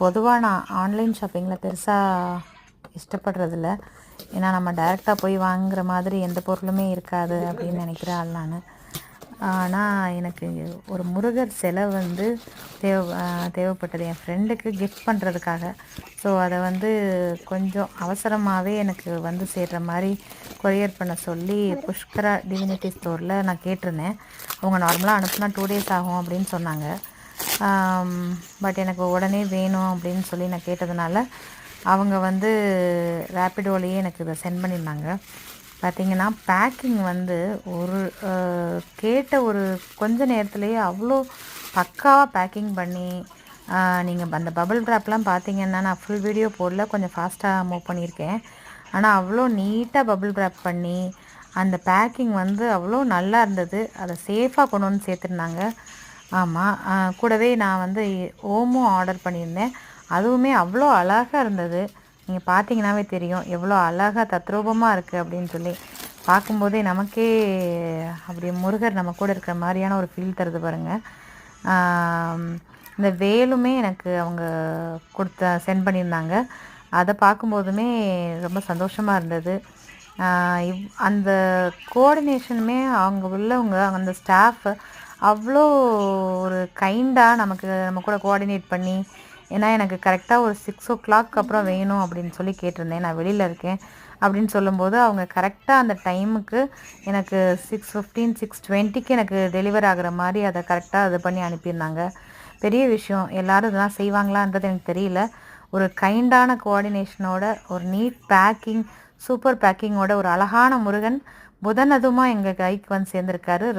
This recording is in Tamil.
பொதுவாக நான் ஆன்லைன் ஷாப்பிங்கில் பெருசாக இஷ்டப்படுறதில்ல. ஏன்னா நம்ம டைரெக்டாக போய் வாங்குற மாதிரி எந்த பொருளுமே இருக்காது அப்படின்னு நினைக்கிற ஆள் நான். ஆனால் எனக்கு ஒரு முருகர் சிலை வந்து தேவைப்பட்டது என் ஃப்ரெண்டுக்கு கிஃப்ட் பண்ணுறதுக்காக. ஸோ அதை வந்து கொஞ்சம் அவசரமாகவே எனக்கு வந்து சேர்கிற மாதிரி கொரியர் பண்ண சொல்லி புஷ்கரா டிவினிட்டி ஸ்டோரில் நான் கேட்டிருந்தேன். அவங்க நார்மலாக அனுப்புனா 2 days ஆகும் அப்படின்னு சொன்னாங்க. பட் எனக்கு உடனே வேணும் அப்படின்னு சொல்லி நான் கேட்டதுனால அவங்க வந்து ரேப்பிடோலேயே எனக்கு இதை சென்ட் பண்ணியிருந்தாங்க. பார்த்திங்கன்னா பேக்கிங் வந்து ஒரு கேட்ட ஒரு கொஞ்ச நேரத்துலேயே அவ்வளோ பக்காவாக பேக்கிங் பண்ணி நீங்கள் அந்த பபிள் ட்ராப்லாம் பார்த்தீங்கன்னா நான் ஃபுல் வீடியோ போடல, கொஞ்சம் ஃபாஸ்ட்டாக மூவ் பண்ணியிருக்கேன். ஆனால் அவ்வளோ நீட்டாக பபிள் ட்ராப் பண்ணி அந்த பேக்கிங் வந்து அவ்வளோ நல்லா இருந்தது. அதை சேஃபாக கொண்டு வந்து சேர்த்துருந்தாங்க. ஆமாம், கூடவே நான் வந்து ஓமும் ஆர்டர் பண்ணியிருந்தேன். அதுவுமே அவ்வளோ அழகாக இருந்தது. நீங்கள் பார்த்தீங்கன்னாவே தெரியும் எவ்வளோ அழகாக தத்ரூபமாக இருக்குது அப்படின்னு சொல்லி. பார்க்கும்போதே நமக்கே அப்படி முருகர் நம்ம கூட இருக்கிற மாதிரியான ஒரு ஃபீல் தருது பாருங்கள். இந்த வேலுமே எனக்கு அவங்க சென்ட் பண்ணியிருந்தாங்க. அதை பார்க்கும்போதுமே ரொம்ப சந்தோஷமாக இருந்தது. அந்த கோஆர்டினேஷனுமே அவங்க உள்ளவங்க அந்த ஸ்டாஃப் அவ்வளோ ஒரு கைண்டாக நம்ம கூட கோஆர்டினேட் பண்ணி, ஏன்னா எனக்கு கரெக்டாக ஒரு 6 o'clock அப்புறம் வேணும் அப்படின்னு சொல்லி கேட்டிருந்தேன். நான் வெளியில் இருக்கேன் அப்படின்னு சொல்லும்போது அவங்க கரெக்டாக அந்த டைமுக்கு எனக்கு 6:15 6:20க்கு எனக்கு டெலிவர் ஆகிற மாதிரி அதை கரெக்டாக இது பண்ணி அனுப்பியிருந்தாங்க. பெரிய விஷயம். எல்லோரும் இதெல்லாம் செய்வாங்களான்றது எனக்கு தெரியல. ஒரு கைண்டான கோஆர்டினேஷனோட ஒரு நீட் பேக்கிங், சூப்பர் பேக்கிங்கோட ஒரு அழகான முருகன் புதன் அதுமா எங்கள் கைக்கு வந்து சேர்ந்துருக்காரு.